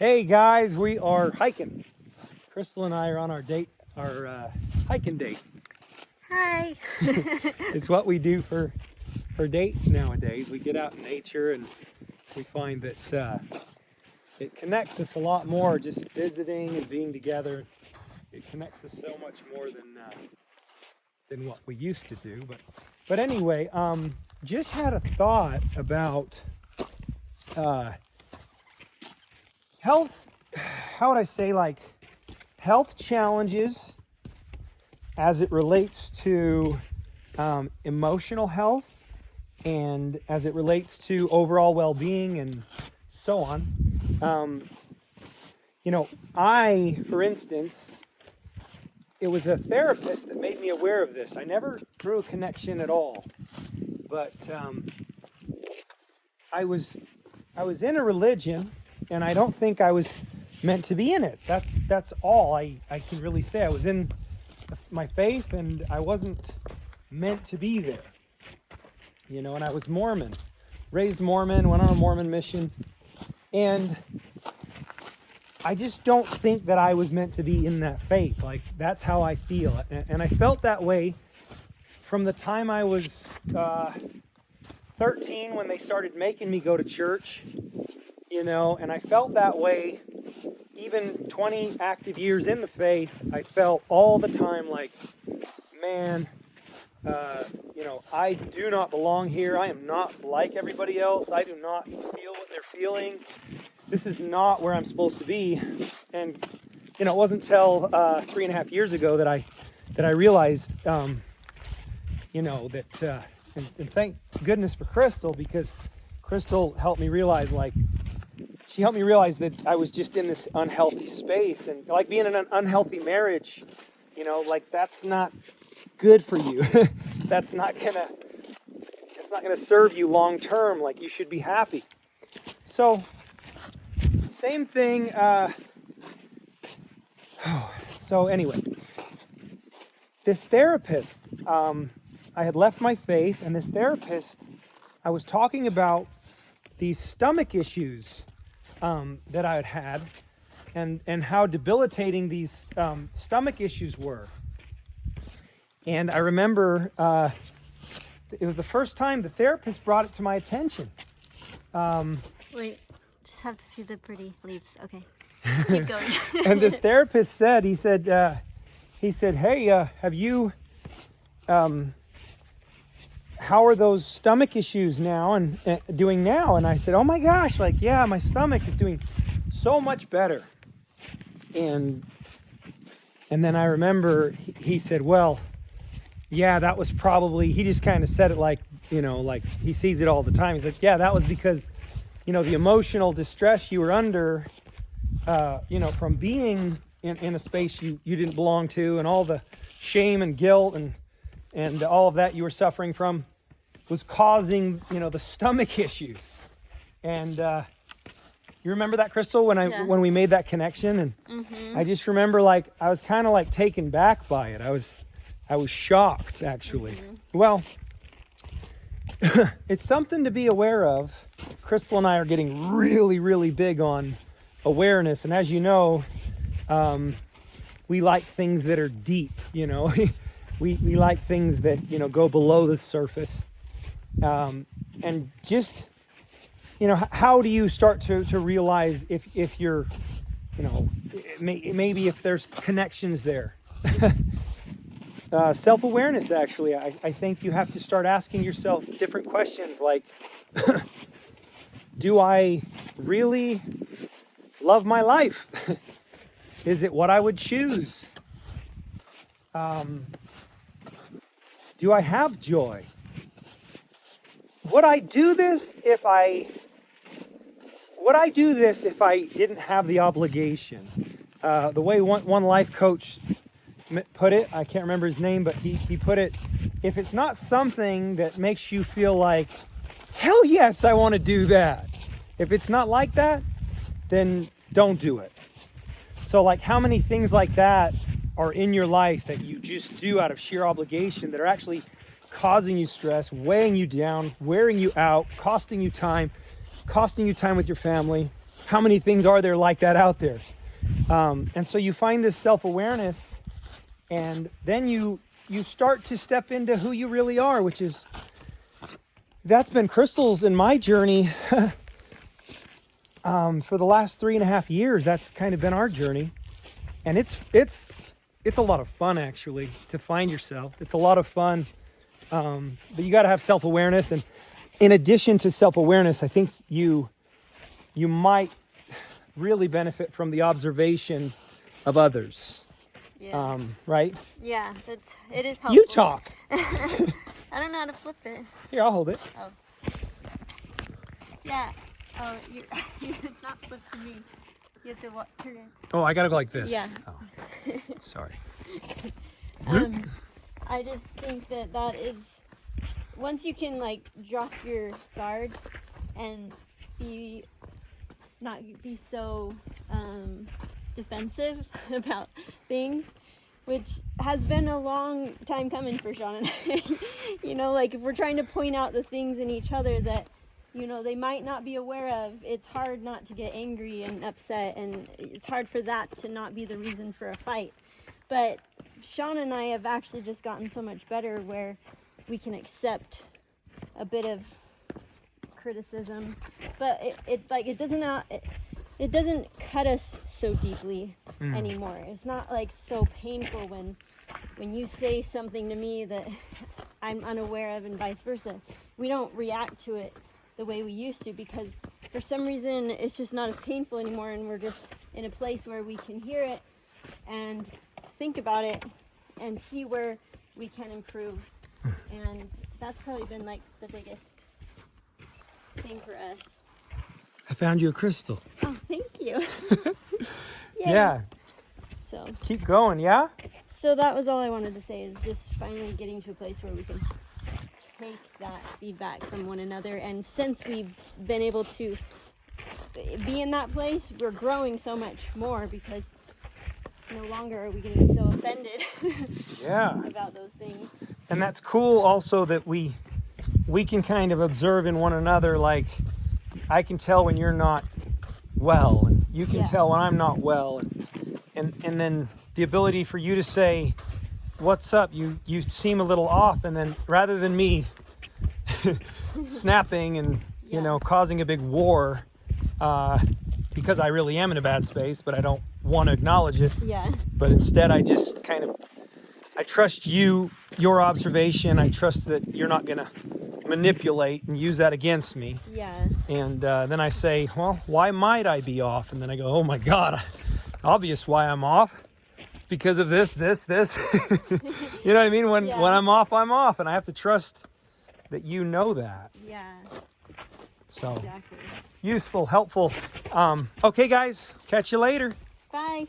Hey guys, we are hiking. Crystal and I are on our hiking date. Hi. It's what we do for dates nowadays. We get out in nature and we find that it connects us a lot more just visiting and being together. It connects us so much more than what we used to do. But anyway, just had a thought about health. How would I say, like, health challenges as it relates to emotional health and as it relates to overall well-being and so on. For instance, it was a therapist that made me aware of this. I never drew a connection at all, but I was in a religion, and I don't think I was meant to be in it. That's all I can really say. I was in my faith, and I wasn't meant to be there. And I was Mormon, raised Mormon, went on a Mormon mission, and I just don't think that I was meant to be in that faith. Like, that's how I feel. And I felt that way from the time I was 13 when they started making me go to church, and I felt that way even 20 active years in the faith. I felt all the time like, man, I do not belong here. I am not like everybody else. I do not feel what they're feeling. This is not where I'm supposed to be. And, it wasn't until 3.5 years ago that I realized, that, and thank goodness for Crystal, because Crystal helped me realize, she helped me realize that I was just in this unhealthy space, and like being in an unhealthy marriage, that's not good for you. It's not gonna serve you long term. Like, you should be happy. So, same thing. So anyway, this therapist, I had left my faith, and this therapist, I was talking about these stomach issues that I had and how debilitating these stomach issues were. And I remember it was the first time the therapist brought it to my attention. Wait, just have to see the pretty leaves. Okay, keep going. And this therapist said, he said, hey, have you, how are those stomach issues now and doing now? And I said, oh my gosh, yeah, my stomach is doing so much better. And then I remember he said, well, yeah, that was probably, he just kind of said it like he sees it all the time. He's like, yeah, that was because, the emotional distress you were under, from being in a space you didn't belong to, and all the shame and guilt and all of that you were suffering from was causing, the stomach issues. And you remember that, Crystal, when we made that connection? And Mm-hmm. I just remember, I was kind of taken back by it. I was shocked, actually. Mm-hmm. Well, it's something to be aware of. Crystal and I are getting really, really big on awareness. And as you know, we like things that are deep, we like things that, go below the surface. And just, how do you start to realize if you're, maybe if there's connections there? Self-awareness, actually. I think you have to start asking yourself different questions like, do I really love my life? Is it what I would choose? Do I have joy? Would I do this if I didn't have the obligation? The way one life coach put it, I can't remember his name, but he put it, if it's not something that makes you feel like, hell yes, I want to do that. If it's not like that, then don't do it. So how many things like that are in your life that you just do out of sheer obligation that are actually causing you stress, weighing you down, wearing you out, costing you time with your family? how many things are there like that out there? And so you find this self-awareness, and then you start to step into who you really are, which is, that's been Crystal's in my journey for the last 3.5 years. That's kind of been our journey. And it's a lot of fun, actually, to find yourself. It's a lot of fun, but you got to have self-awareness. And in addition to self-awareness, I think you might really benefit from the observation of others. Yeah. Right? Yeah, it is helpful. You talk. I don't know how to flip it. Here, I'll hold it. Oh. Yeah. Oh, it's not flipped to me. You have to turn it. Oh, I gotta go like this. Yeah. Oh. Sorry. I just think that is, once you can like drop your guard and not be so defensive about things, which has been a long time coming for Sean and I. You know, like if we're trying to point out the things in each other that, you know, they might not be aware of, it's hard not to get angry and upset, and it's hard for that to not be the reason for a fight. But Sean and I have actually just gotten so much better where we can accept a bit of criticism, but it doesn't cut us so deeply anymore. It's not like so painful when you say something to me that I'm unaware of, and vice versa. We don't react to it the way we used to, because for some reason it's just not as painful anymore, and we're just in a place where we can hear it and think about it and see where we can improve. And that's probably been like the biggest thing for us. I found you a crystal. Oh, thank you. Yeah. So Keep going, yeah? So that was all I wanted to say, is just finally getting to a place where we can take that feedback from one another. And since we've been able to be in that place, we're growing so much more, because no longer are we getting so offended about those things. And that's cool also, that we can kind of observe in one another, like I can tell when you're not well, and you can tell when I'm not well, and then the ability for you to say, what's up, you seem a little off, and then rather than me snapping and you know, causing a big war, because I really am in a bad space, but I don't want to acknowledge it. But instead I just kind of, I trust your observation. I trust that you're not gonna manipulate and use that against me. And then I say, well, why might I be off? And then I go, oh my God, obvious why I'm off. It's because of this. You know what I mean? When I'm off, I'm off, and I have to trust that you know that. So useful, helpful. Okay, guys, catch you later. Bye.